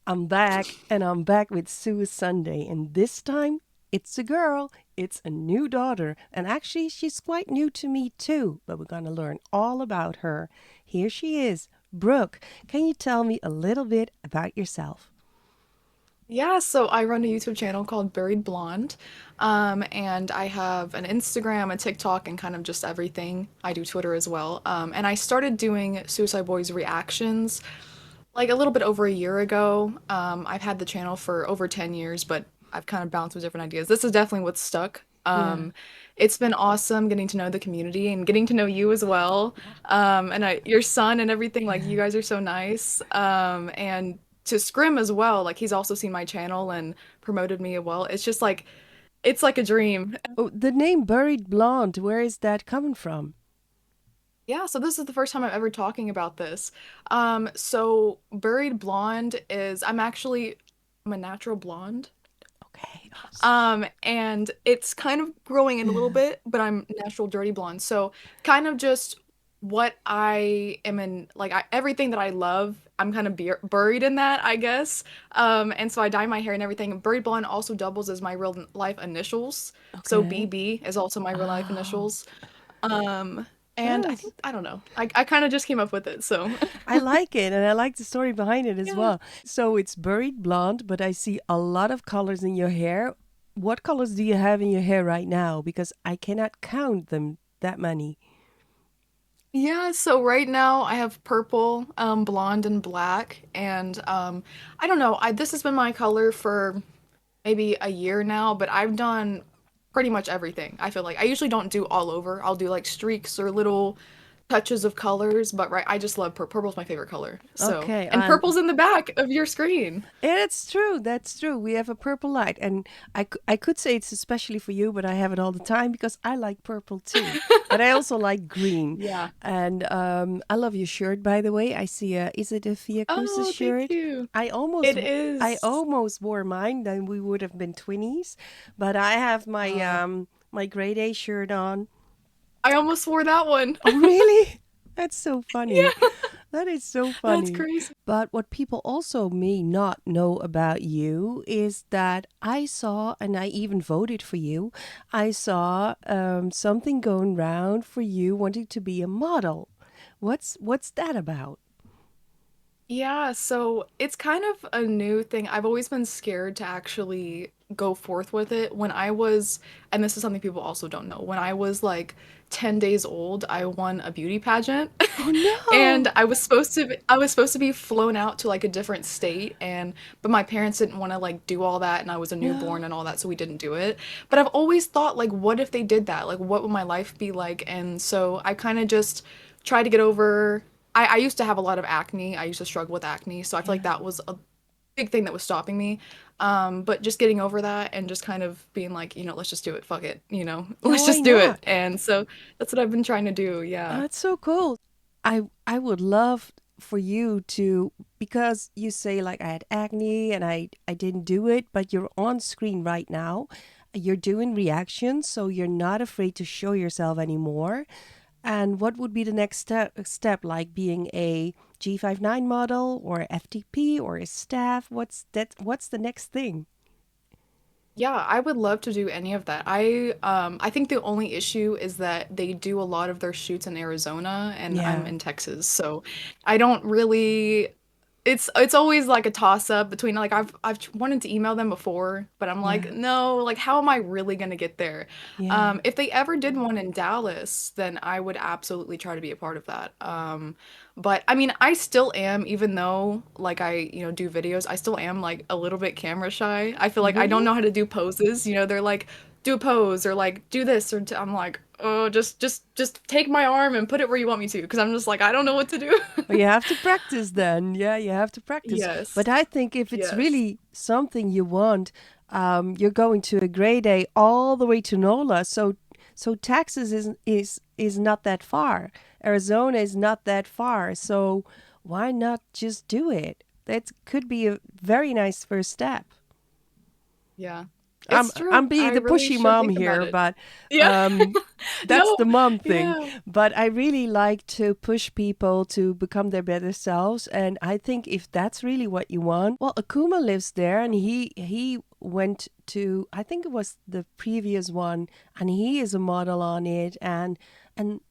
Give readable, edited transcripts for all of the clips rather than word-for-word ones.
I'm back, and I'm back with Suisunday, and this time it's a girl. It's a new daughter, and actually, she's quite new to me too. But we're gonna learn all about her. Here she is, Brooke. Can you tell me a little bit about yourself? Yeah, so I run a YouTube channel called Buried Blonde, and I have an Instagram, a TikTok, and kind of just everything. I do Twitter as well. And I started doing Suicide Boys reactions like a little bit over a year ago. I've had the channel for over 10 years, but I've kind of bounced through different ideas. This is definitely what's stuck. Yeah. It's been awesome getting to know the community and getting to know you as well. Your son and everything, like you guys are so nice. And to Scrim as well, like he's also seen my channel and promoted me as well. It's like a dream. Oh, the name Buried Blonde, where is that coming from? Yeah, so this is the first time I'm ever talking about this. So Buried Blonde is I'm a natural blonde. Okay, And it's kind of growing in a little bit, but I'm natural dirty blonde. So kind of just what I am in, everything that I love, I'm kind of buried in that, I guess. And so I dye my hair and everything. Buried blonde also doubles as my real life initials. So okay. BB is also my real life Oh, initials. Um, and yes. I don't know. I kind of just came up with it, so. I like it, and I like the story behind it as Yeah. well. So it's buried blonde, but I see a lot of colors in your hair. What colors do you have in your hair right now? Because I cannot count them that many. Yeah, so right now I have purple, blonde, and black, and I don't know. I This has been my color for maybe a year now, but I've done pretty much everything. I feel like I usually don't do all over. I'll do like streaks or little touches of colors, but right, I just love purple. Purple's my favorite color. So, Okay, and purple's in the back of your screen. it's true. That's true. We have a purple light, and I could say it's especially for you, but I have it all the time because I like purple too. But I also like green, Yeah. and I love your shirt. By the way, I see a is it a Via Crucis Oh, thank shirt? you. I almost It w- I is. almost wore mine. Then we would have been twinnies, but I have Uh, my grade A shirt on. I almost wore that one. Oh, really? That's so funny. Yeah, That is so that's funny. crazy. But what people also may not know about you is that I saw, and I even voted for you, I saw something going round for you wanting to be a model. What's that about? Yeah, so it's kind of a new thing. I've always been scared to actually go forth with it. And this is something people also don't know, when I was like 10 days old, I won a beauty pageant. Oh And no! I was supposed to be flown out to like a different state, and but my parents didn't want to like do all that, and I was a newborn No. and all that, so we didn't do it. But I've always thought, like, what if they did that? Like, what would my life be like? And so I kind of just tried to get over. I used to have a lot of acne. I used to struggle with acne, so I feel like Yeah. that was a big thing that was stopping me. But just getting over that and just kind of being like, let's just do it. Fuck it, Yeah, let's why just do it. not? And so that's what I've been trying to do. Oh, Yeah. that's so cool. I would love for you to, because you say like I had acne and I didn't do it, but you're on screen right now. You're doing reactions, so you're not afraid to show yourself anymore. And what would be the next step, like being a G59 model or FTP or a staff? What's the next thing? Yeah, I would love to do any of that. I think the only issue is that they do a lot of their shoots in Arizona and I'm Yeah. in Texas. So I don't really it's always like a toss up between like I've wanted to email them before, but I'm like, Yeah. no, like how am I really gonna get there? Yeah. If they ever did one in Dallas, then I would absolutely try to be a part of that. But I mean, I still am, even though like do videos, I still am like a little bit camera shy. I feel like I don't Really? know how to do poses. They're like, do a pose or like do this I'm like, oh, just take my arm and put it where you want me to, because I'm just like, I don't know what to do. Well, you have to practice then. Yeah, you have to practice. Yes. But I think if it's Yes. really something you want, you're going to a grade A all the way to Nola. So Texas is not that far. Arizona is not that far. So why not just do it? That could be a very nice first step. Yeah. I'm It's true. I'm being I the really pushy should mom think about here, it. but Yeah. um, that's No. the mom thing. Yeah. But I really like to push people to become their better selves, and I think if that's really what you want, well, Akuma lives there, and he went to, I think it was the previous one, and he is a model on it, and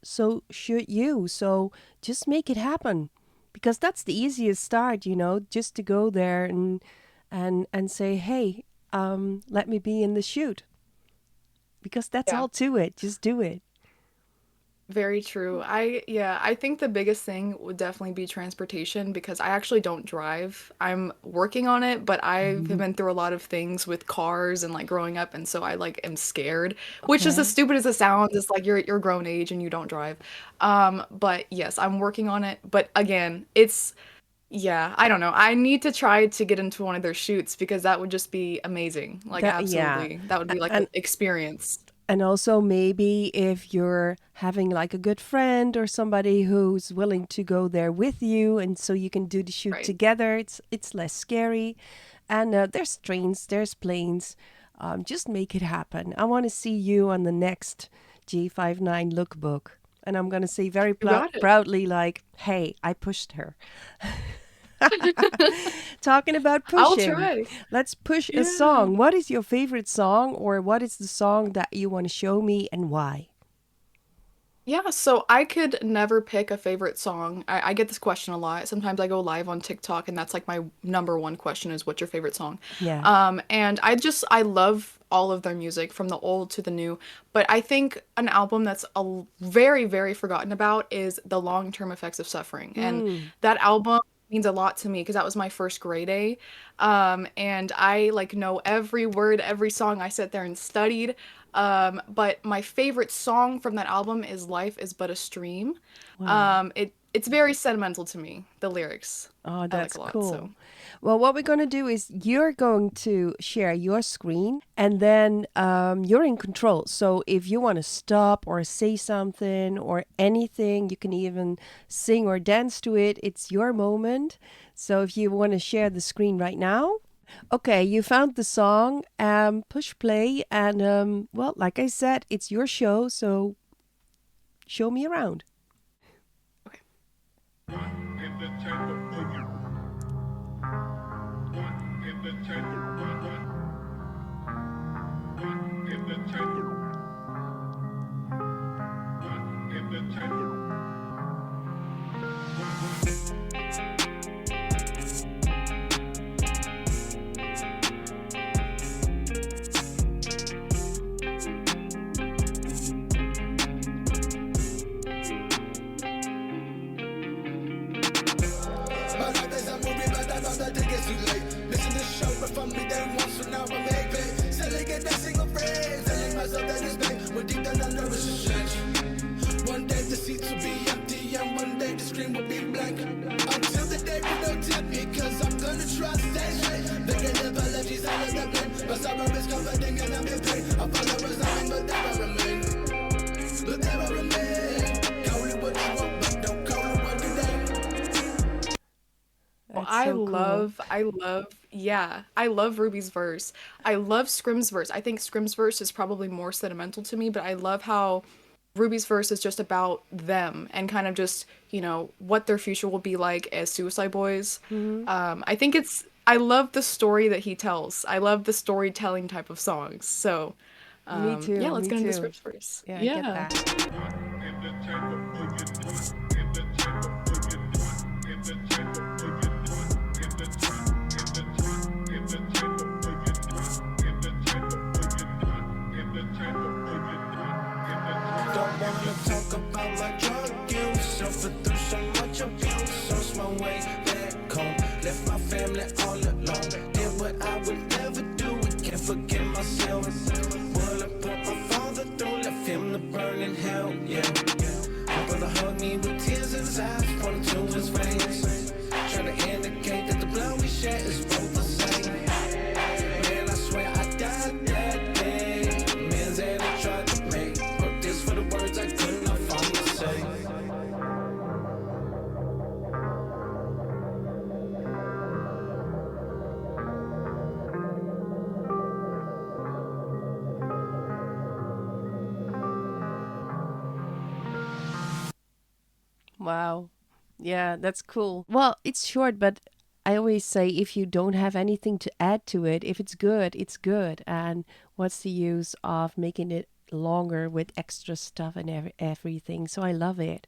so should you. So just make it happen, because that's the easiest start, just to go there and say, hey, let me be in the shoot, because that's Yeah. all to it. Just do it. Very true. Yeah, I think the biggest thing would definitely be transportation because I actually don't drive. I'm working on it, but I've Mhm. been through a lot of things with cars and like growing up, and so I like am scared, which is as Okay. stupid as it sounds. It's like you're grown age and you don't drive. But yes, I'm working on it. But again, it's yeah, I don't know. I need to try to get into one of their shoots because that would just be amazing. Like That, yeah. absolutely. That would be like an And experience. also maybe if you're having like a good friend or somebody who's willing to go there with you, and so you can do the shoot Right. together, it's less scary. And there's trains, there's planes. Just make it happen. I want to see you on the next G59 lookbook. And I'm going to say very You got it. proudly, like, hey, I pushed her. Talking about I'll pushing, try. let's push a Yeah. song. What is your favorite song, or what is the song that you want to show me and why? Yeah, so I could never pick a favorite song. I get this question a lot. Sometimes I go live on TikTok and that's like my number one question is what's your favorite song? Yeah. And I love all of their music from the old to the new. But I think an album that's very, very forgotten about is The Long-Term Effects of Suffering. And Mm. that album means a lot to me because that was my first grade A. And I like know every word, every song. I sat there and studied. But my favorite song from that album is Life is But a Stream. Wow. It's very sentimental to me, the lyrics. Oh, I like that's a lot, so. cool. Well, what we're going to do is you're going to share your screen, and then you're in control. So if you want to stop or say something or anything, you can even sing or dance to it. It's your moment. So if you want to share the screen right now. Okay, you found the song. Push play, and well, like I said, it's your show. So show me around. Okay. My life is a movie, but I know that it gets too late. Listen to the show, but from me then once, so now I make it. Selling it, that single phrase. Telling myself that it's fake, but deep down I know it's a change. One day the seats will be empty, and one day the screen will be blank. Until the day we don't tip, because I'm gonna try to stay straight. Making apologies, all of the blame. My sorrow is comforting, and I'm in pain. I follow resigning, but there I remain. But there I remain. Call it what you want, but don't call it what you name. Well, That's so cool. yeah, I love Ruby's verse. I love Scrim's verse. I think Scrim's verse is probably more sentimental to me, but I love how Ruby's verse is just about them and kind of just, what their future will be like as Suicide Boys. Hmm. I love the story that he tells. I love the storytelling type of songs. So, Me yeah, too. let's Me get into too. Scrim's verse. Yeah, I get Yeah. that. Don't wanna talk about my drug use. Suffered through so much abuse. Lost my way back home. Left my family all alone. Did what I would never do. Can't forgive myself. What I put my father through. Left him to burn in hell. Yeah. My brother hugged me with tears in his eyes. Pointed to his veins. Trying to indicate that the blood we share is both the same. Man, I swear I died that day. Man's that I tried to make. Wrote this for the words I could not find to say. Wow. Yeah, that's cool. Well, it's short, but I always say if you don't have anything to add to it, if it's good, it's good. And what's the use of making it longer with extra stuff and everything? So I love it.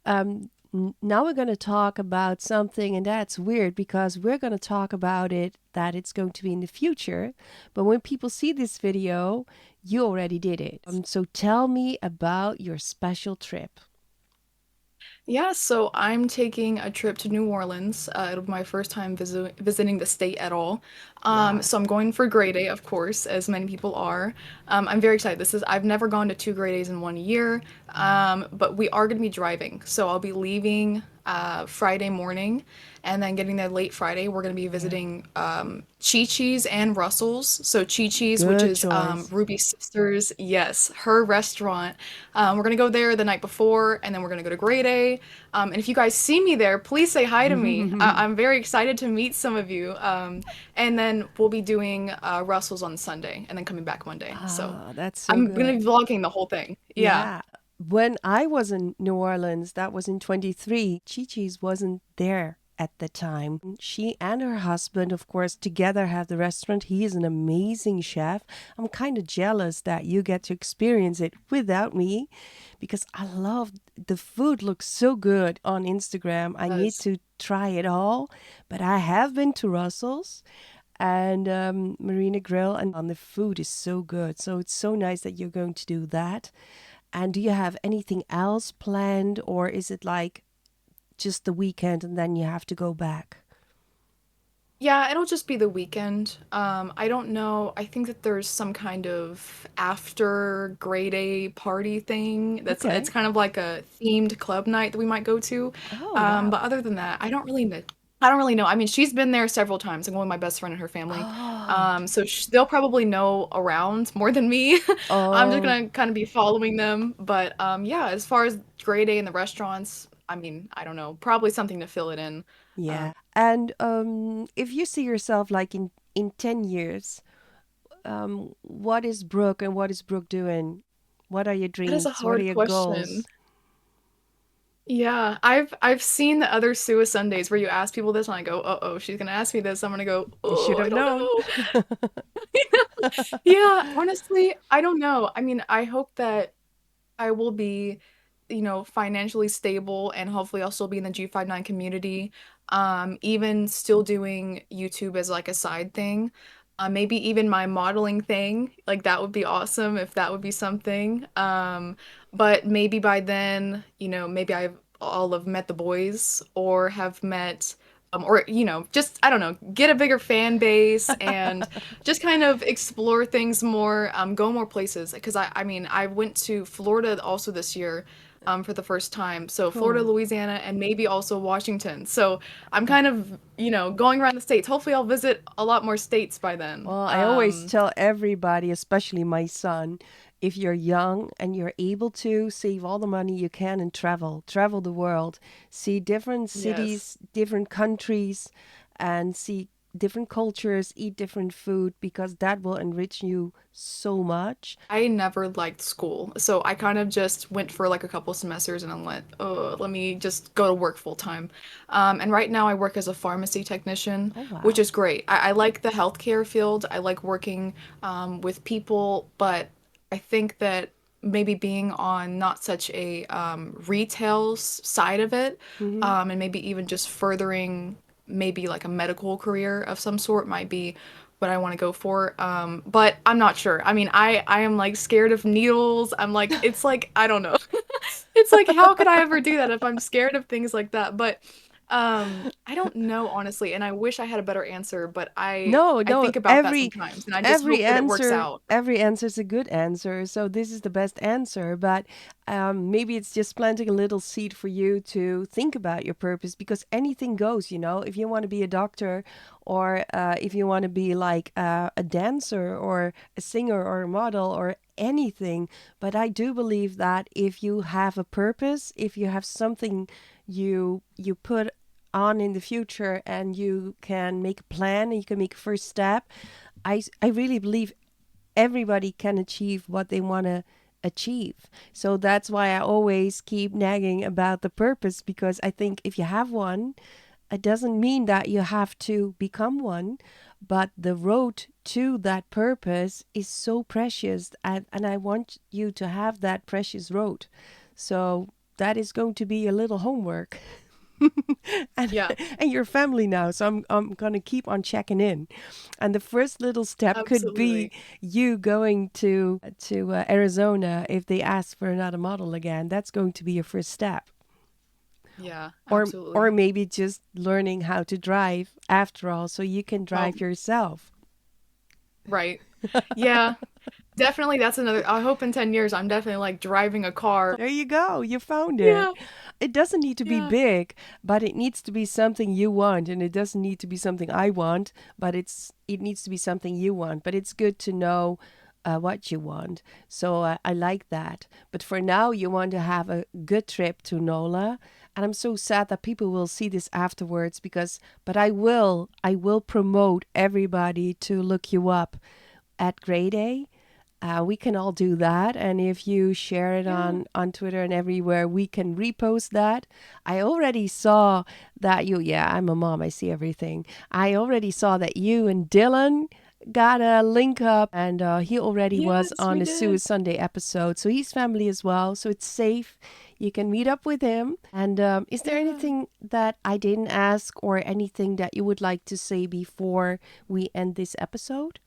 Now we're going to talk about something, and that's weird because we're going to talk about it that it's going to be in the future. But when people see this video, you already did it. So tell me about your special trip. Yeah, so I'm taking a trip to New Orleans. It'll be my first time visiting the state at all. Wow. So I'm going for Grey Day, of course, as many people are. I'm very excited. I've never gone to two Grey Days in 1 year, but we are going to be driving. So I'll be leaving Friday morning and then getting there late Friday. We're going to be Yeah. visiting Chi-Chi's and Russell's. So Chi-Chi's, which Good is choice. Ruby's sister's, yes, her restaurant. We're going to go there the night before, and then we're going to go to Grey Day. And if you guys see me there, please say hi to me. I'm very excited to meet some of you. And then we'll be doing Russell's on Sunday and then coming back Monday. So Ah, that's so I'm good. gonna be vlogging the whole thing. Yeah. Yeah. When I was in New Orleans, that was in 23, Chi-Chi's wasn't there at the time. She and her husband, of course, together have the restaurant. He is an amazing chef. I'm kind of jealous that you get to experience it without me because I love the food looks so good on Instagram. I need Yes. to try it all, but I have been to Russell's and Marina Grill, and the food is so good. So it's so nice that you're going to do that. And do you have anything else planned, or is it like just the weekend and then you have to go back? Yeah, it'll just be the weekend. I don't know. I think that there's some kind of after grade A party thing. It's Okay. kind of like a themed club night that we might go to. Oh, wow. But other than that, I don't really know. I don't really know. I mean, she's been there several times. I'm going with my best friend and her family. Oh, So they'll probably know around more than me. I'm just oh, gonna kind of be following them. But yeah, as far as grade A in the restaurants, I mean, I don't know. Probably something to fill it in. yeah. And if you see yourself like in 10 years, what is Brooke and what is Brooke doing? What are your That is a dreams? What are hard your question. goals? Yeah, I've seen the other Suisundays where you ask people this and I go, uh-oh, she's gonna ask me this. I'm gonna go, You should oh, I have don't known. know. Yeah, honestly, I don't know. I mean, I hope that I will be, financially stable and hopefully I'll still be in the G59 community. Even still doing YouTube as like a side thing. Maybe even my modeling thing. Like that would be awesome if that would be something. But maybe by then, maybe I'll have met the boys or have met or just I don't know, get a bigger fan base and just kind of explore things more, go more places. Because I mean, I went to Florida also this year, for the first time. So Florida, Cool. Louisiana, and maybe also Washington. So I'm kind of, going around the states. Hopefully, I'll visit a lot more states by then. Well, I always tell everybody, especially my son, if you're young and you're able to save all the money you can and travel the world, see different Yes. cities, different countries, and see different cultures, eat different food, because that will enrich you so much. I never liked school, so I kind of just went for like a couple semesters and then let me just go to work full time. And right now I work as a pharmacy technician, Oh, which wow. is great. I like the healthcare field. I like working with people, but I think that maybe being on not such a retail side of it, Hmm. and maybe even just furthering maybe like a medical career of some sort might be what I want to go for. But I'm not sure. I mean, I am like scared of needles. I'm like it's like I don't know. It's like how could I ever do that if I'm scared of things like that? But I don't know honestly, and I wish I had a better answer, but No, I no, think about that sometimes and I just hope that it works out. every answer is a good answer. So this is the best answer, but maybe it's just planting a little seed for you to think about your purpose because anything goes, you know. If you want to be a doctor or if you want to be like a dancer or a singer or a model or anything, but I do believe that if you have a purpose, if you have something you put on in the future and you can make a plan and you can make a first step, I really believe everybody can achieve what they want to achieve. So that's why I always keep nagging about the purpose, because I think if you have one, it doesn't mean that you have to become one, but the road to that purpose is so precious, and I want you to have that precious road. So that is going to be a little homework. and Yeah, and your family now, so I'm gonna keep on checking in. And the first little step could be absolutely. you going to Arizona if they ask for another model again. That's going to be your first step. Yeah, Or absolutely. maybe just learning how to drive after all, so you can Oh, drive yourself. right. Yeah, definitely. That's another. I hope in 10 years I'm definitely like driving a car. There you go. You found it. Yeah, It doesn't need to be yeah. big, but it needs to be something you want, and it doesn't need to be something I want, but it needs to be something you want. But it's good to know what you want. So I like that. But for now, you want to have a good trip to Nola. And I'm so sad that people will see this afterwards, because but I will promote everybody to look you up at Grade A. We can all do that, and if you share it Yeah. on Twitter and everywhere, we can repost that. I already saw that you, yeah, I'm a mom, I see everything. I already saw that you and Dylan got a link up, and he already was Yes, on we the did. Suisunday episode, so he's family as well, so it's safe. You can meet up with him. And is there Yeah. anything that I didn't ask, or anything that you would like to say before we end this episode?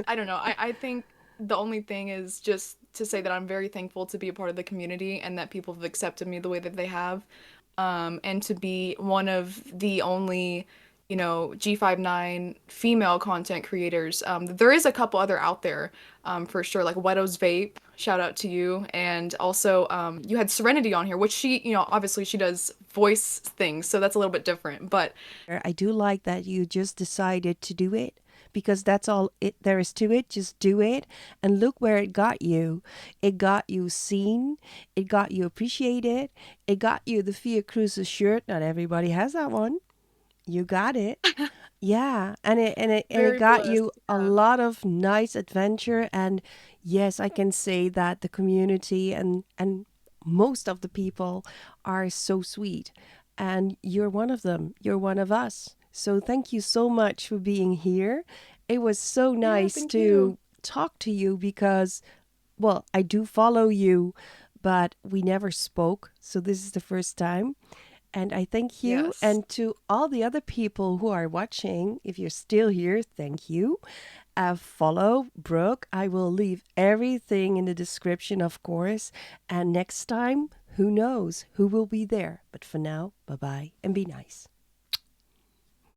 I don't know. I think the only thing is just to say that I'm very thankful to be a part of the community and that people have accepted me the way that they have. And to be one of the only, G59 female content creators. There is a couple other out there, for sure, like Weto's Vape. Shout out to you. And also, you had Serenity on here, which she, obviously she does voice things, so that's a little bit different. But I do like that you just decided to do it, because that's all there is to it. Just do it, and look where it got you. It got you seen, it got you appreciated, it got you the Fia Cruises shirt. Not everybody has that one. You got it. Yeah, and it very got you blessed. a Yeah. lot of nice adventure. And yes, I can say that the community and most of the people are so sweet, and you're one of them. You're one of us. So thank you so much for being here. It was so Yeah, nice thank you. to talk to you, because well, I do follow you, but we never spoke. So this is the first time. And I thank you. Yes. And to all the other people who are watching, if you're still here, thank you. Follow Brooke. I will leave everything in the description, of course. And next time, who knows who will be there. But for now, bye bye and be nice.